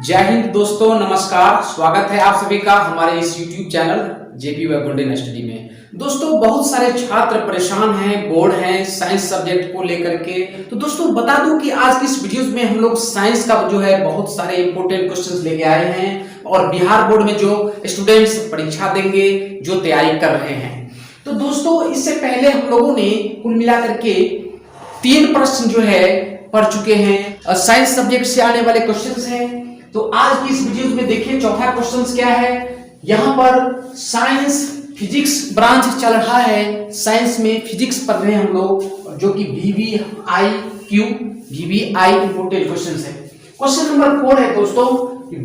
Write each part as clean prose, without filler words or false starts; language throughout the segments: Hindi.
जय हिंद दोस्तों, नमस्कार। स्वागत है आप सभी का हमारे इस YouTube channel JP web golden study में। दोस्तों, बहुत सारे छात्र परेशान हैं, बोर्ड हैं साइंस सब्जेक्ट को लेकर के। तो दोस्तों बता दूं कि आज की इस वीडियोस में हम लोग साइंस का जो है बहुत सारे इंपॉर्टेंट क्वेश्चंस लेके आए हैं और बिहार बोर्ड में जो स्टूडेंट्स परीक्षा देंगे, जो तैयारी कर रहे हैं। तो दोस्तों इससे पहले हम लोगों ने कुल मिलाकर के 3 प्रश्न जो है पढ़ चुके हैं, साइंस सब्जेक्ट से आने वाले क्वेश्चंस हैं। तो आज की इस वीडियो में देखिए चौथा क्वेश्चन क्या है। यहाँ पर साइंस फिजिक्स ब्रांच चल रहा है, साइंस में फिजिक्स पढ़ रहे हैं हम लोग, जो कि VVIQ इंपोर्टेंट क्वेश्चन है। क्वेश्चन नंबर 4 है दोस्तों,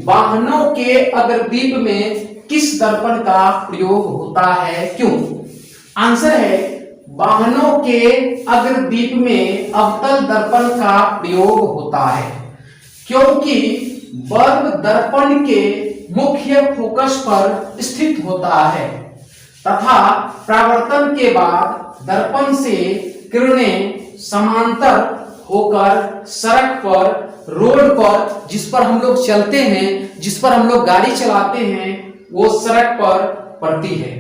वाहनों के अग्रदीप में किस दर्पण का प्रयोग होता है, क्यों? आंसर है वाहनों के अग्रदीप में अवतल दर्पण का प्रयोग होता है, क्योंकि बल्ब दर्पण के मुख्य फोकस पर स्थित होता है तथा परावर्तन के बाद दर्पण से किरणें समांतर होकर सड़क पर, रोड पर, जिस पर हम लोग चलते हैं, जिस पर हम लोग गाड़ी चलाते हैं, वो सड़क पर पड़ती है।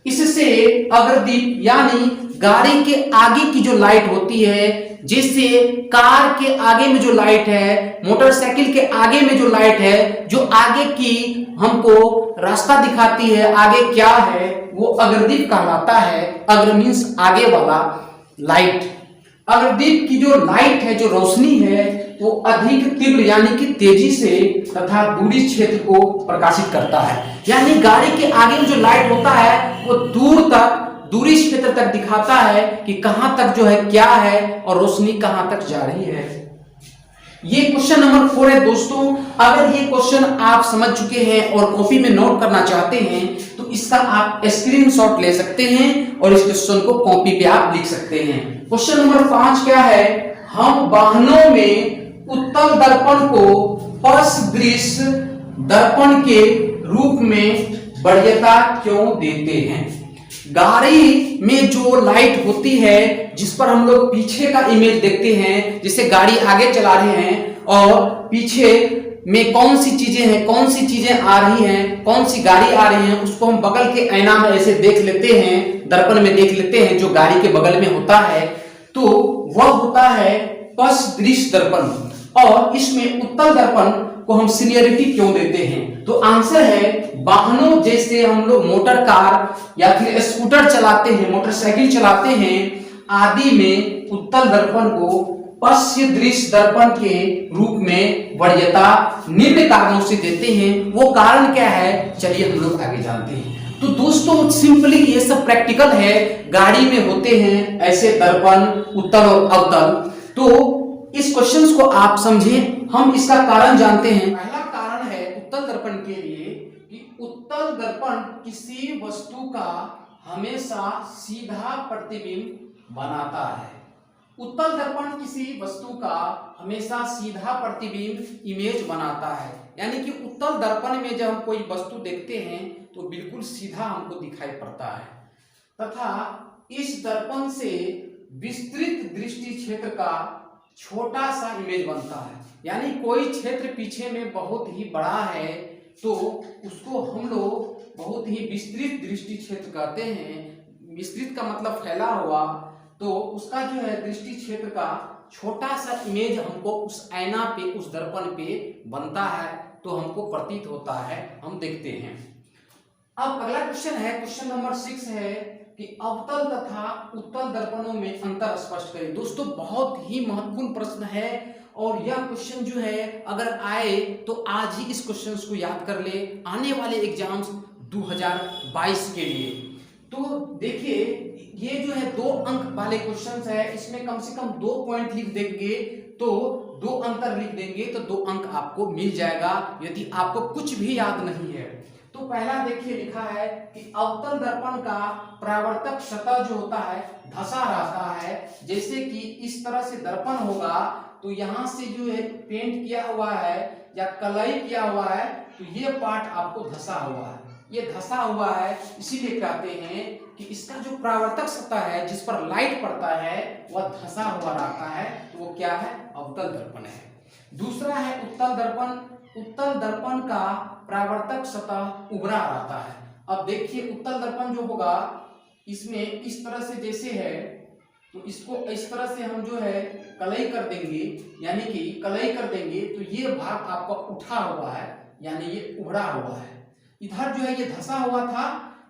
इससे अग्रदीप यानी गाड़ी के आगे की जो लाइट होती है, जिससे कार के आगे में जो लाइट है, मोटरसाइकिल के आगे में जो लाइट है, जो आगे की हमको रास्ता दिखाती है, आगे क्या है, वो अग्रदीप कहलाता है। अग्र मीन्स आगे वाला लाइट। अग्रदीप की जो लाइट है, जो रोशनी है, वो अधिक तीव्र यानी कि तेजी से तथा दूरी क्षेत्र को प्रकाशित करता है। यानी गाड़ी के आगे में जो लाइट होता है वो दूर तक, दूरी क्षेत्र तक दिखाता है कि कहां तक जो है क्या है और रोशनी कहां तक जा रही है। ये क्वेश्चन नंबर 4 है दोस्तों। अगर ये क्वेश्चन आप समझ चुके हैं और कॉपी में नोट करना चाहते हैं तो इसका आप स्क्रीनशॉट ले सकते हैं और इस क्वेश्चन को कॉपी पे आप लिख सकते हैं। क्वेश्चन नंबर 5 क्या है, हम वाहनों में उत्तल दर्पण को परसदृश दर्पण के रूप में वरीयता क्यों देते हैं? गाड़ी में जो लाइट होती है, जिस पर हम लोग पीछे का इमेज देखते हैं, जैसे गाड़ी आगे चला रहे हैं और पीछे में कौन सी चीजें हैं, कौन सी चीजें आ रही हैं, कौन सी गाड़ी आ रही है, उसको हम बगल के आईना में ऐसे देख लेते हैं, दर्पण में देख लेते हैं, जो गाड़ी के बगल में होता है, तो वह होता है परसदृश दर्पण। और इसमें उत्तल दर्पण को हम सीनियरिटी क्यों देते हैं? तो आंसर है वाहनों, जैसे हम लोग मोटर कार या फिर स्कूटर चलाते हैं, मोटरसाइकिल चलाते हैं आदि में उत्तल दर्पण को परसदृश दर्पण के रूप में वरीयता निम्न कारणों से देते हैं। वो कारण क्या है, चलिए हम लोग आगे जानते हैं। तो दोस्तों सिंपली ये सब प्रैक्टिकल है, गाड़ी में होते हैं ऐसे दर्पण, उत्तल और अवतल। तो इस क्वेश्चंस को आप समझें, हम इसका कारण जानते हैं। पहला कारण है उत्तल दर्पण के लिए कि उत्तल दर्पण किसी वस्तु का हमेशा सीधा प्रतिबिंब बनाता है। उत्तल दर्पण किसी वस्तु का हमेशा सीधा प्रतिबिंब इमेज बनाता है, यानी कि उत्तल दर्पण में जब हम कोई वस्तु देखते हैं तो बिल्कुल सीधा हमको दिखाई पड़ता है तथा इस दर्पण से विस्तृत दृष्टि क्षेत्र का छोटा सा इमेज बनता है। यानी कोई क्षेत्र पीछे में बहुत ही बड़ा है तो उसको हम लोग बहुत ही विस्तृत दृष्टि क्षेत्र कहते हैं। विस्तृत का मतलब फैला हुआ, तो उसका जो है दृष्टि क्षेत्र का छोटा सा इमेज हमको उस आईना पे, उस दर्पण पे बनता है, तो हमको प्रतीत होता है, हम देखते हैं। अब अगला क्वेश्चन है, क्वेश्चन नंबर 6 है कि अवतल तथा उत्तल दर्पणों में अंतर स्पष्ट करें। दोस्तों बहुत ही महत्वपूर्ण प्रश्न है और यह क्वेश्चन जो है अगर आए तो आज ही इस क्वेश्चन को याद कर ले आने वाले एग्जाम्स 2022 के लिए। तो देखिए ये जो है 2 अंक वाले क्वेश्चन है, इसमें कम से कम 2 पॉइंट लिख देंगे तो 2 अंतर लिख देंगे तो 2 अंक आपको मिल जाएगा यदि आपको कुछ भी याद नहीं है। तो पहला देखिए लिखा है कि अवतल दर्पण का परावर्तक सतह जो होता है धंसा रहता है। जैसे कि इस तरह से दर्पण होगा तो यहां से जो है पेंट किया हुआ है या कलई किया हुआ है, तो ये पार्ट आपको धंसा हुआ है, ये धंसा हुआ है। इसीलिए कहते हैं कि इसका जो परावर्तक सतह है जिस पर लाइट पड़ता है वह धंसा हुआ रहता है, तो वो क्या है, अवतल दर्पण है। दूसरा है उत्तल दर्पण। उत्तल दर्पण का परावर्तक सतह उभरा रहता है। अब देखिए उत्तल दर्पण जो होगा इसमें इस तरह से जैसे है, तो इसको इस तरह से हम जो है कलई कर देंगे, यानी कि कलई कर देंगे तो ये भाग आपका उठा हुआ है, यानी ये उभरा हुआ है। इधर जो है ये धंसा हुआ था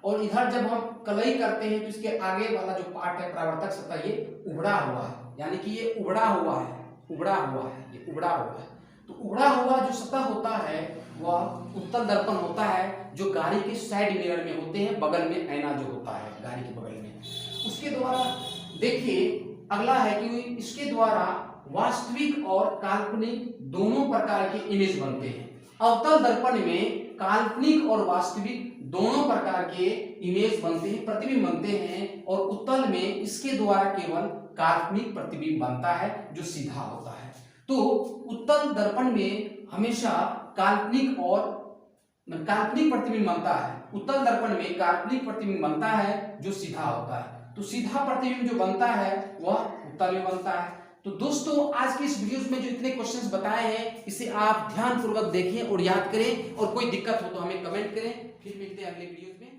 और इधर जब हम कलई करते हैं तो इसके आगे वाला जो पार्ट है परावर्तक सतह ये उभरा हुआ है, यानी कि ये उभरा हुआ है, उभरा हुआ है, ये उभरा हुआ है। तो उभरा हुआ जो सतह होता है वह उत्तल दर्पण होता है, जो गाड़ी के साइड मिरर में होते हैं, बगल में आईना जो होता है गाड़ी के बगल में, उसके द्वारा देखिए अगला है कि इसके द्वारा वास्तविक और काल्पनिक दोनों प्रकार के इमेज बनते हैं। अवतल दर्पण में काल्पनिक और वास्तविक दोनों प्रकार के इमेज बनते हैं, प्रतिबिंब बनते हैं, और उत्तल में इसके द्वारा केवल काल्पनिक प्रतिबिंब बनता है जो सीधा होता है। तो उत्तल दर्पण में हमेशा काल्पनिक प्रतिबिंब बनता है, उत्तल दर्पण में काल्पनिक प्रतिबिंब बनता है जो सीधा होता है। तो सीधा प्रतिबिंब जो बनता है वह उत्तल में बनता है। तो दोस्तों आज की इस वीडियो में जो इतने क्वेश्चंस बताए हैं इसे आप ध्यानपूर्वक देखें और याद करें, और कोई दिक्कत हो तो हमें कमेंट करें। फिर मिलते हैं अगले वीडियोस में।